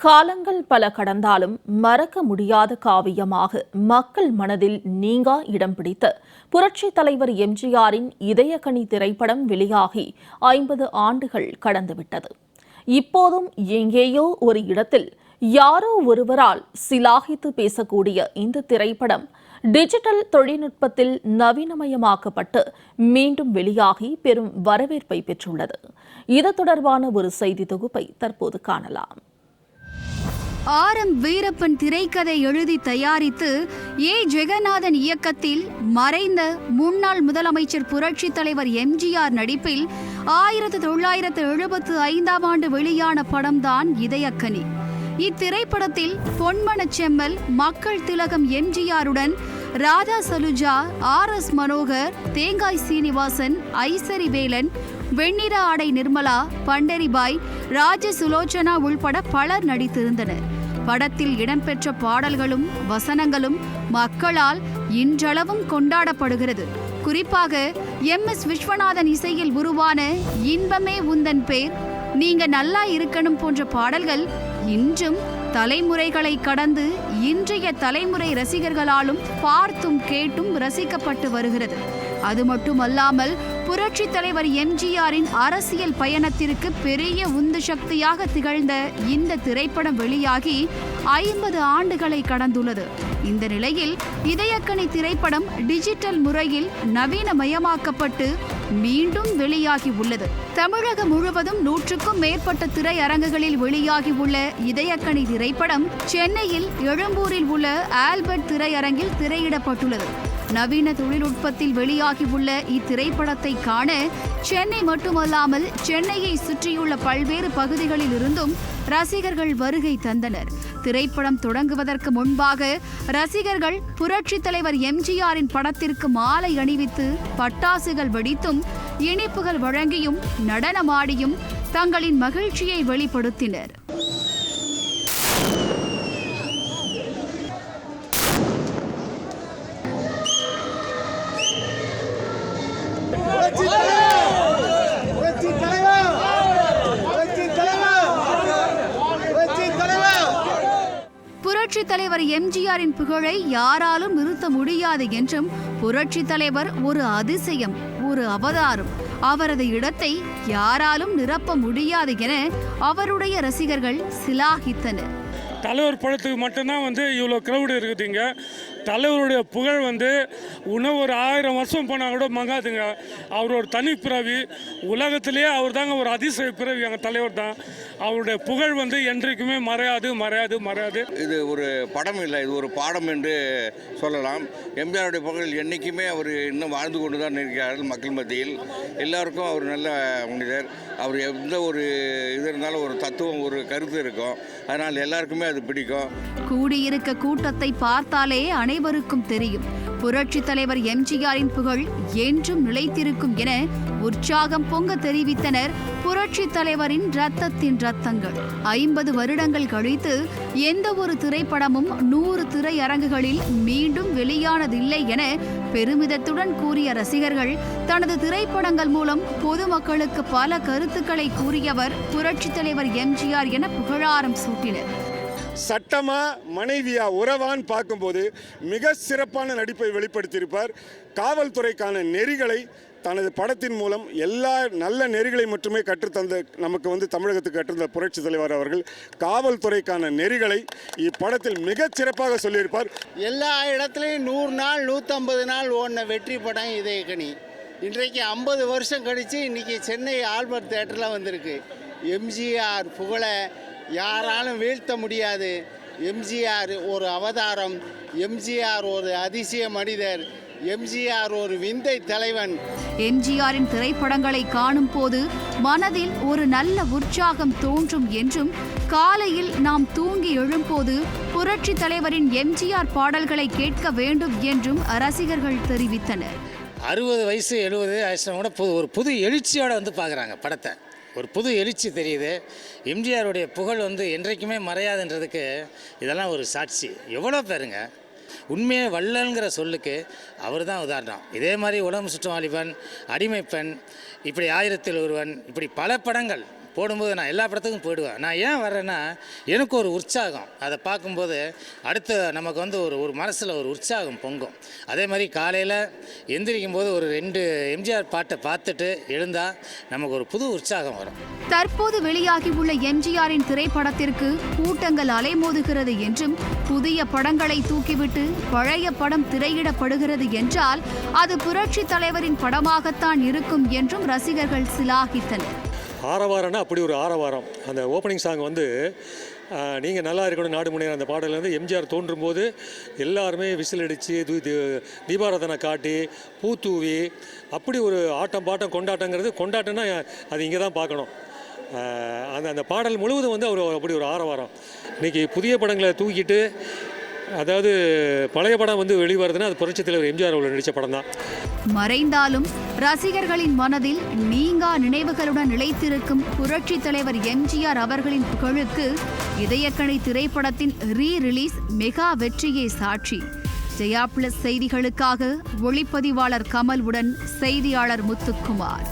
காலங்கள் பல கடந்தாலும் மறக்க முடியாத காவியமாக மக்கள் மனதில் நீங்கா இடம் பிடித்த புரட்சித் தலைவர் எம்ஜிஆரின் இதயக்கனி திரைப்படம் வெளியாகி 50 ஆண்டுகள் கடந்துவிட்டது. இப்போதும் எங்கேயோ ஒரு இடத்தில் யாரோ ஒருவரால் சிலாகித்து பேசக்கூடிய இந்த திரைப்படம் டிஜிட்டல் தொழில்நுட்பத்தில் நவீனமயமாக்கப்பட்டு மீண்டும் வெளியாகி பெரும் வரவேற்பை பெற்றுள்ளது. இது தொடர்பான ஒரு செய்தி தொகுப்பை தற்போது காணலாம். ஆர்.எம். வீரப்பன் திரைக்கதை எழுதி தயாரித்து ஜெகநாதன் இயக்கத்தில் மறைந்த முன்னாள் முதலமைச்சர் புரட்சித் தலைவர் எம்ஜிஆர் நடிப்பில் 1975ஆம் ஆண்டு வெளியான படம்தான் இதயக்கனி. இத்திரைப்படத்தில் பொன்மனச் செம்மல், மக்கள் திலகம் எம்ஜிஆருடன் ராதா சலுஜா, ஆர்.எஸ். மனோகர், தேங்காய் சீனிவாசன், ஐசரி வேலன், வெண்ணிற ஆடை நிர்மலா, பண்டரிபாய், ராஜ சுலோச்சனா உள்பட பலர் நடித்திருந்தனர். படத்தில் இடம்பெற்ற பாடல்களும் வசனங்களும் மக்களால் இன்றளவும் கொண்டாடப்படுகிறது. குறிப்பாக எம்.எஸ். விஸ்வநாதன் இசையில் உருவான இன்பமே உந்தன் பேர், நீங்க நல்லா இருக்கணும் போன்ற பாடல்கள் இன்றும் தலைமுறைகளை கடந்து இன்றைய தலைமுறை ரசிகர்களாலும் பார்த்தும் கேட்டும் ரசிக்கப்பட்டு வருகிறது. அது மட்டுமல்லாமல் புரட்சி தலைவர் எம்ஜிஆரின் அரசியல் பயணத்திற்கு பெரிய உந்து சக்தியாக திகழ்ந்த இந்த திரைப்படம் வெளியாகி 50 ஆண்டுகளை கடந்துள்ளது. இந்த நிலையில் இதயக்கனி திரைப்படம் டிஜிட்டல் முறையில் நவீனமயமாக்கப்பட்டு மீண்டும் வெளியாகி உள்ளது. தமிழகம் முழுவதும் 100க்கும் மேற்பட்ட திரையரங்குகளில் வெளியாகி உள்ள இதயக்கனி திரைப்படம் சென்னையில் எழும்பூரில் உள்ள ஆல்பர்ட் திரையரங்கில் திரையிடப்பட்டுள்ளது. நவீன தொழில்நுட்பத்தில் வெளியாகி உள்ள இத்திரைப்படத்தை காண சென்னை மட்டுமல்லாமல் சென்னையை சுற்றியுள்ள பல்வேறு பகுதிகளில் இருந்தும் ரசிகர்கள் வருகை தந்தனர். திரைப்படம் தொடங்குவதற்கு முன்பாக ரசிகர்கள் புரட்சி தலைவர் எம்ஜிஆரின் படத்திற்கு மாலை அணிவித்து பட்டாசுகள் வெடித்தும் இனிப்புகள் வழங்கியும் நடனமாடியும் தங்களின் மகிழ்ச்சியை வெளிப்படுத்தினர். புரட்சி தலைவர் எம்ஜிஆரின் புகழை யாராலும் நிறுத்த முடியாது என்றும், புரட்சி தலைவர் ஒரு அதிசயம், ஒரு அவதாரம், அவரது இடத்தை யாராலும் நிரப்ப முடியாது என அவருடைய ரசிகர்கள் சிலாகித்தனர். தலைவர் படத்துக்கு மட்டும்தான் இவ்வளோ க்ரௌடு இருக்குதுங்க. தலைவருடைய புகழ் இன்னும் ஒரு 1000 வருஷம் போனால் கூட மங்காதுங்க. அவர் ஒரு தனிப்பிறவி, உலகத்திலேயே அவர் தாங்க ஒரு அதிசய பிறவி. எங்கள் தலைவர் தான். அவருடைய புகழ் என்றைக்குமே மறையாது மறையாது மறையாது. இது ஒரு படம் இல்லை, இது ஒரு பாடம் என்று சொல்லலாம். எம்ஜிஆருடைய புகழ் என்றைக்குமே அவர் இன்னும் வாழ்ந்து கொண்டு தான் இருக்கிறார்கள் மக்கள் மத்தியில். எல்லாருக்கும் அவர் நல்ல மனிதர். அவர் எந்த ஒரு இது இருந்தாலும் ஒரு தத்துவம், ஒரு கருத்து இருக்கும். அதனால் எல்லாருக்குமே அது பிடிக்கும். கூடியிருக்க கூட்டத்தை பார்த்தாலே அனைவருக்கும் தெரியும், புரட்சி தலைவர் எம்ஜிஆரின் புகழ் என்றும் நிலைத்திருக்கும் என உற்சாகம் பொங்க தெரிவித்தனர் புரட்சி தலைவரின் ரத்தத்தின் ரத்தங்கள். 50 வருடங்கள் கழித்து எந்த ஒரு திரைப்படமும் 100 திரையரங்குகளில் மீண்டும் வெளியானதில்லை என பெருமிதத்துடன் கூறிய ரசிகர்கள், தனது திரைப்படங்கள் மூலம் பொதுமக்களுக்கு பல கருத்துக்களை கூறியவர் புரட்சி தலைவர் எம்ஜிஆர் என புகழாரம் சூட்டினர். சட்டமா மனைவியா உறவான்னு பார்க்கும்போது மிக சிறப்பான நடிப்பை வெளிப்படுத்தியிருப்பார். காவல்துறைக்கான நெறிகளை தனது படத்தின் மூலம் எல்லா நல்ல நெறிகளை மட்டுமே கற்றுத்தந்த நமக்கு தமிழகத்துக்கு கற்றுத்தந்த புரட்சி தலைவர் அவர்கள் காவல்துறைக்கான நெறிகளை இப்படத்தில் மிகச் சிறப்பாக சொல்லியிருப்பார். எல்லா இடத்துலையும் 100 நாள் 150 நாள் ஓடின வெற்றி படம் இதயக்கனி. இன்றைக்கு 50 வருஷம் கழித்து இன்றைக்கி சென்னை ஆல்பர்ட் தேட்டரில் வந்திருக்கு. எம்ஜிஆர் புகழை யாராலும் வீழ்த்த முடியாது. எம்ஜிஆர் ஒரு அவதாரம், எம்ஜிஆர் ஒரு அதிசய மனிதர், எம்ஜிஆர் ஒரு விந்தை தலைவன். எம்ஜிஆரின் திரைப்படங்களை காணும் போது மனதில் ஒரு நல்ல உற்சாகம் தோன்றும் என்றும், காலையில் நாம் தூங்கி எழும்போது புரட்சி தலைவரின் எம்ஜிஆர் பாடல்களை கேட்க வேண்டும் என்றும் ரசிகர்கள் தெரிவித்தனர். 60 வயசு 70 வயசு கூட ஒரு புது எழுச்சியோடு பார்க்குறாங்க படத்தை. ஒரு புது எழுச்சி தெரியுது. எம்ஜிஆருடைய புகழ் என்றைக்குமே மறையாதுன்றதுக்கு இதெல்லாம் ஒரு சாட்சி. எவ்வளோ பேருங்க உண்மையே வள்ளல்ங்கிற சொல்லுக்கு அவர் தான் உதாரணம். இதே மாதிரி உடம்பு சுற்றும் வாலிபன், அடிமைப்பெண், இப்படி 1000ல் ஒருவன், இப்படி பல படங்கள் போடும்போது நான் எல்லா படத்துக்கும் போயிடுவேன். நான் ஏன் வர்றேன்னா எனக்கு ஒரு உற்சாகம், அதை பார்க்கும்போது அடுத்து நமக்கு வந்து ஒரு மனசில் ஒரு உற்சாகம் பொங்கும். அதே மாதிரி காலையில் எந்திரிக்கும் போது ஒரு 2 எம்ஜிஆர் பாட்டை பார்த்துட்டு எழுந்தால் நமக்கு ஒரு புது உற்சாகம் வரும். தற்போது வெளியாகியுள்ள எம்ஜிஆரின் திரைப்படத்திற்கு கூட்டங்கள் அலைமோதுகிறது என்றும், புதிய படங்களை தூக்கிவிட்டு பழைய படம் திரையிடப்படுகிறது என்றால் அது புரட்சி தலைவரின் படமாகத்தான் இருக்கும் என்றும் ரசிகர்கள் சிலாகித்தனர். ஆரவாரம்னா அப்படி ஒரு ஆரவாரம். அந்த ஓப்பனிங் சாங் வந்து நீங்கள் நல்லா இருக்கணும் நாடு முன்னேற அந்த பாடலில் வந்து எம்ஜிஆர் தோன்றும் போது எல்லாருமே விசில் அடித்து தீபாராதனை காட்டி பூத்தூவி அப்படி ஒரு ஆட்டம் பாட்டம் கொண்டாட்டம்னா அது இங்கே தான் பார்க்கணும். அந்த பாடல் முழுவதும் வந்து அவர் அப்படி ஒரு ஆரவாரம். இன்றைக்கி புதிய படங்களை தூக்கிட்டு, அதாவது பழைய படம் வந்து வெளிவருதுன்னா அது புரட்சித் தலைவர் எம்ஜிஆர் அவர்கள் நடித்த படம் தான். மறைந்தாலும் ரசிகர்களின் மனதில் நீங்கா நினைவுகளுடன் நிலைத்திருக்கும் புரட்சி தலைவர் எம்ஜிஆர் அவர்களின் புகழுக்கு இதயக்கனி திரைப்படத்தின் ரீ-ரிலீஸ் மெகா வெற்றியே சாட்சி. ஜெயா பிளஸ் செய்திகளுக்காக ஒளிப்பதிவாளர் கமலுடன் செய்தியாளர் முத்துக்குமார்.